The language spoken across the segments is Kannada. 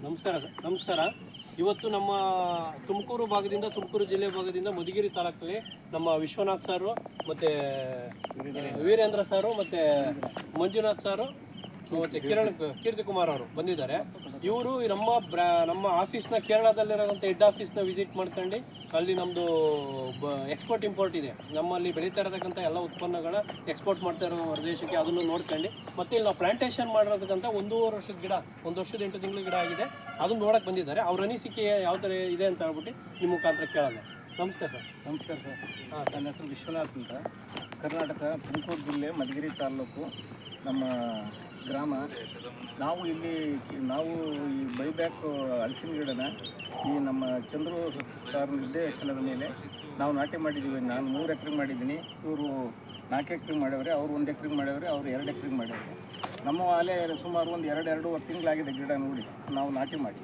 ನಮಸ್ಕಾರ ಸರ್. ನಮಸ್ಕಾರ. ಇವತ್ತು ನಮ್ಮ ತುಮಕೂರು ಜಿಲ್ಲೆ ಭಾಗದಿಂದ ಮಧುಗಿರಿ ತಾಲೂಕಲ್ಲಿ ನಮ್ಮ ವಿಶ್ವನಾಥ್ ಸಾರು ಮತ್ತು ವೀರೇಂದ್ರ ಸಾರು ಮತ್ತು ಮಂಜುನಾಥ್ ಸಾರು ಮತ್ತು ಕೀರ್ತಿ ಕುಮಾರ್ ಅವರು ಬಂದಿದ್ದಾರೆ. ಇವರು ನಮ್ಮ ಆಫೀಸ್ನ ಕೇರಳದಲ್ಲಿರೋಂಥ ಹೆಡ್ ಆಫೀಸ್ನ ವಿಸಿಟ್ ಮಾಡ್ಕೊಂಡು ಅಲ್ಲಿ ನಮ್ಮದು ಎಕ್ಸ್ಪೋರ್ಟ್ ಇಂಪೋರ್ಟ್ ಇದೆ, ನಮ್ಮಲ್ಲಿ ಬೆಳೀತಾ ಇರತಕ್ಕಂಥ ಎಲ್ಲ ಉತ್ಪನ್ನಗಳ ಎಕ್ಸ್ಪೋರ್ಟ್ ಮಾಡ್ತಾ ಇರೋ ಹೊರದೇಶಕ್ಕೆ ಅದನ್ನು ನೋಡ್ಕೊಂಡು, ಮತ್ತು ಇಲ್ಲಿ ನಾವು ಪ್ಲಾಂಟೇಷನ್ ಮಾಡಿರೋದಕ್ಕಂಥ 1.5 ವರ್ಷದ ಗಿಡ, 1 ವರ್ಷದ 8 ತಿಂಗಳ ಗಿಡ ಆಗಿದೆ, ಅದನ್ನು ನೋಡೋಕೆ ಬಂದಿದ್ದಾರೆ. ಅವ್ರ ಅನಿಸಿಕೆ ಯಾವ ಥರ ಇದೆ ಅಂತ ಹೇಳ್ಬಿಟ್ಟು ನಿಮ್ಮ ಮುಖಾಂತರ ಕೇಳೋಣ. ನಮಸ್ತೆ ಸರ್. ನಮಸ್ಕಾರ ಸರ್. ನನ್ನ ಹೆಸರು ವಿಶ್ವನಾಥ್ ಅಂತ, ಕರ್ನಾಟಕ ತುಮಕೂರು ಜಿಲ್ಲೆ ಮಧುಗಿರಿ ತಾಲೂಕು ನಮ್ಮ ಗ್ರಾಮ. ನಾವು ಈ ಬೈಬ್ಯಾಕ್ ಹಲಸಿನ ಗಿಡನ ಈ ನಮ್ಮ ಚಂದ್ರು ಸರ್ ನಿರ್ದೇಶನದ ಮೇಲೆ ನಾವು ನಾಟಿ ಮಾಡಿದ್ದೀವಿ. ನಾನು 3 ಎಕರೆಗೆ ಮಾಡಿದ್ದೀನಿ, ಇವರು 4 ಎಕರೆಗೆ ಮಾಡ್ಯವ್ರೆ, ಅವ್ರು 1 ಎಕರೆಗೆ ಮಾಡ್ಯವ್ರೆ, ಅವ್ರು 2 ಎಕರೆಗೆ ಮಾಡ್ಯವ್ರೆ. ನಮ್ಮ ಅಲೆ ಸುಮಾರು ಒಂದು 2.5 ತಿಂಗಳಾಗಿದೆ ಗಿಡ ನೋಡಿ ನಾವು ನಾಟಿ ಮಾಡಿ.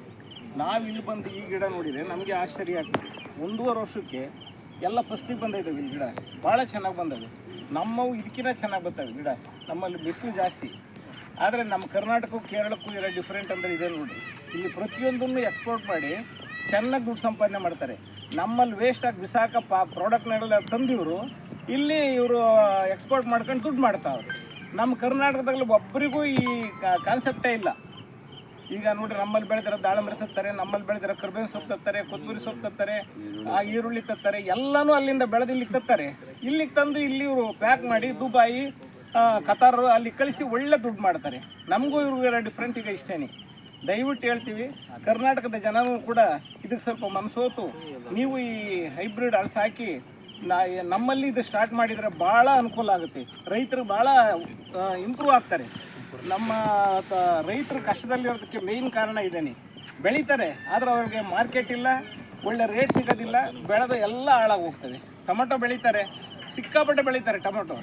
ನಾವು ಇಲ್ಲಿ ಬಂದು ಈ ಗಿಡ ನೋಡಿದರೆ ನಮಗೆ ಆಶ್ಚರ್ಯ ಆಗ್ತದೆ. 1.5 ವರ್ಷಕ್ಕೆ ಎಲ್ಲ ಫಸ್ಟಿಗೆ ಬಂದಿದ್ದಾವೆ ಈ ಗಿಡ, ಭಾಳ ಚೆನ್ನಾಗಿ ಬಂದವೆ. ನಮ್ಮವು ಇದಕ್ಕಿಂತ ಚೆನ್ನಾಗಿ ಬರ್ತವೆ ಗಿಡ. ನಮ್ಮಲ್ಲಿ ಬಿಸಿಲು ಜಾಸ್ತಿ, ಆದರೆ ನಮ್ಮ ಕರ್ನಾಟಕಕ್ಕೂ ಕೇರಳಕ್ಕೂ ಇರೋ ಡಿಫ್ರೆಂಟ್ ಅಂದರೆ ಇದೆ ನೋಡಿ. ಇಲ್ಲಿ ಪ್ರತಿಯೊಂದನ್ನು ಎಕ್ಸ್ಪೋರ್ಟ್ ಮಾಡಿ ಚೆನ್ನಾಗಿ ದುಡ್ಡು ಸಂಪಾದನೆ ಮಾಡ್ತಾರೆ. ನಮ್ಮಲ್ಲಿ ವೇಸ್ಟಾಗಿ ಬಿಸಾಕ ಪ್ರಾಡಕ್ಟ್ನೆಲ್ಲ ತಂದಿವರು ಇಲ್ಲಿ ಇವರು ಎಕ್ಸ್ಪೋರ್ಟ್ ಮಾಡ್ಕೊಂಡು ದುಡ್ಡು ಮಾಡ್ತಾವ್ರು. ನಮ್ಮ ಕರ್ನಾಟಕದಲ್ಲಿ ಒಬ್ಬರಿಗೂ ಈ ಕಾನ್ಸೆಪ್ಟೇ ಇಲ್ಲ. ಈಗ ನೋಡಿರಿ, ನಮ್ಮಲ್ಲಿ ಬೆಳೆದಿರೋ ದಾಳಂಬ್ರೆ ತತ್ತಾರೆ, ನಮ್ಮಲ್ಲಿ ಬೆಳೆದಿರೋ ಕರ್ಬೇವಿನ ಸೊಪ್ಪು ತತ್ತಾರೆ, ಕೊತ್ತಂಬರಿ ಸೊಪ್ಪು ತತ್ತಾರೆ, ಈರುಳ್ಳಿ ತತ್ತಾರೆ, ಎಲ್ಲನೂ ಅಲ್ಲಿಂದ ಬೆಳೆದು ಇಲ್ಲಿಗೆ ತತ್ತಾರೆ. ಇಲ್ಲಿಗೆ ತಂದು ಇಲ್ಲಿ ಇವರು ಪ್ಯಾಕ್ ಮಾಡಿ ದುಬಾಯಿ, ಕತಾರ್ ಅಲ್ಲಿ ಕಳಿಸಿ ಒಳ್ಳೆ ದುಡ್ಡು ಮಾಡ್ತಾರೆ. ನಮಗೂ ಇವ್ರಿಗಿರೋ ಡಿಫ್ರೆಂಟ್ ಈಗ ಇಷ್ಟೇನೆ. ದಯವಿಟ್ಟು ಹೇಳ್ತೀವಿ, ಕರ್ನಾಟಕದ ಜನನೂ ಕೂಡ ಇದಕ್ಕೆ ಸ್ವಲ್ಪ ಮನಸೋತು ನೀವು ಈ ಹೈಬ್ರಿಡ್ ಹಲಸು ಹಾಕಿ ನಮ್ಮಲ್ಲಿ ಇದು ಸ್ಟಾರ್ಟ್ ಮಾಡಿದರೆ ಭಾಳ ಅನುಕೂಲ ಆಗುತ್ತೆ. ರೈತರು ಭಾಳ ಇಂಪ್ರೂವ್ ಆಗ್ತಾರೆ. ನಮ್ಮ ರೈತರು ಕಷ್ಟದಲ್ಲಿರೋದಕ್ಕೆ ಮೇಯ್ನ್ ಕಾರಣ ಇದೇನೆ. ಬೆಳೀತಾರೆ, ಆದರೆ ಅವ್ರಿಗೆ ಮಾರ್ಕೆಟ್ ಇಲ್ಲ, ಒಳ್ಳೆ ರೇಟ್ ಸಿಗೋದಿಲ್ಲ, ಬೆಳೆದ ಎಲ್ಲ ಹಾಳಾಗಿ ಹೋಗ್ತದೆ. ಟೊಮೊಟೊ ಬೆಳೀತಾರೆ, ಸಿಕ್ಕಾಪಟ್ಟೆ ಬೆಳೀತಾರೆ. ಟೊಮೊಟೊ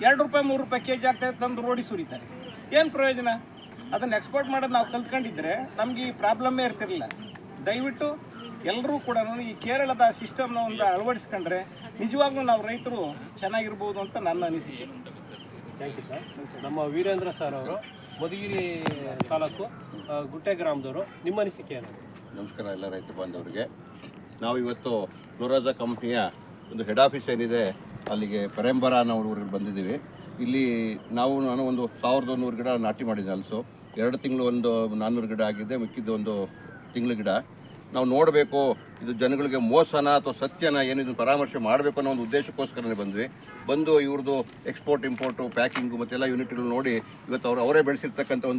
2 ರೂಪಾಯಿ 3 ರೂಪಾಯಿ ಕೆಜಿ ಆಗ್ತದೆ, ತಂದು ರೋಡಿಗೆ ಸುರಿತಾರೆ. ಏನು ಪ್ರಯೋಜನ? ಅದನ್ನು ಎಕ್ಸ್ಪೋರ್ಟ್ ಮಾಡೋದು ನಾವು ಕಲ್ತ್ಕೊಂಡಿದ್ರೆ ನಮಗೆ ಈ ಪ್ರಾಬ್ಲಮ್ಮೇ ಇರ್ತಿರಲಿಲ್ಲ. ದಯವಿಟ್ಟು ಎಲ್ಲರೂ ಕೂಡ ಈ ಕೇರಳದ ಸಿಸ್ಟಮ್ನ ಒಂದು ಅಳವಡಿಸ್ಕೊಂಡ್ರೆ ನಿಜವಾಗ್ಲೂ ನಾವು ರೈತರು ಚೆನ್ನಾಗಿರ್ಬೋದು ಅಂತ ನನ್ನ ಅನಿಸಿಕೆ. Thank you sir. ನಮ್ಮ ವೀರೇಂದ್ರ ಸರ್ ಅವರು ಮಧುಗಿರಿ ತಾಲೂಕು ಗುಟ್ಟೆ ಗ್ರಾಮದವರು, ನಿಮ್ಮ ಅನಿಸಿಕೆ ಏನು? ನಮಸ್ಕಾರ ಎಲ್ಲ ರೈತ ಬಾಂಧವರಿಗೆ. ನಾವು ಇವತ್ತು ಫ್ಲೋರಾಜಾ ಕಂಪ್ನಿಯ ಒಂದು ಹೆಡ್ ಆಫೀಸ್ ಏನಿದೆ ಅಲ್ಲಿಗೆ ಪರಂಪರ ಅನ್ನೋ ಊರಿಗೆ ಬಂದಿದ್ದೀವಿ. ಇಲ್ಲಿ ನಾನು ಒಂದು 1100 ಗಿಡ ನಾಟಿ ಮಾಡಿದ್ದೀನಿ. ಹಲಸು 2 ತಿಂಗಳು ಒಂದು 400 ಗಿಡ ಆಗಿದೆ, ಮಿಕ್ಕಿದ್ದು 1 ತಿಂಗಳ ಗಿಡ. ನಾವು ನೋಡಬೇಕು ಇದು ಜನಗಳಿಗೆ ಮೋಸನ ಅಥವಾ ಸತ್ಯನ ಏನು ಇದನ್ನು ಪರಾಮರ್ಶೆ ಮಾಡಬೇಕು ಅನ್ನೋ ಒಂದು ಉದ್ದೇಶಕ್ಕೋಸ್ಕರನೇ ಬಂದು ಇವ್ರದ್ದು ಎಕ್ಸ್ಪೋರ್ಟ್ ಇಂಪೋರ್ಟು ಪ್ಯಾಕಿಂಗು ಮತ್ತೆಲ್ಲ ಯೂನಿಟ್ಗಳು ನೋಡಿ ಇವತ್ತು ಅವರೇ ಬೆಳೆಸಿರ್ತಕ್ಕಂಥ ಒಂದು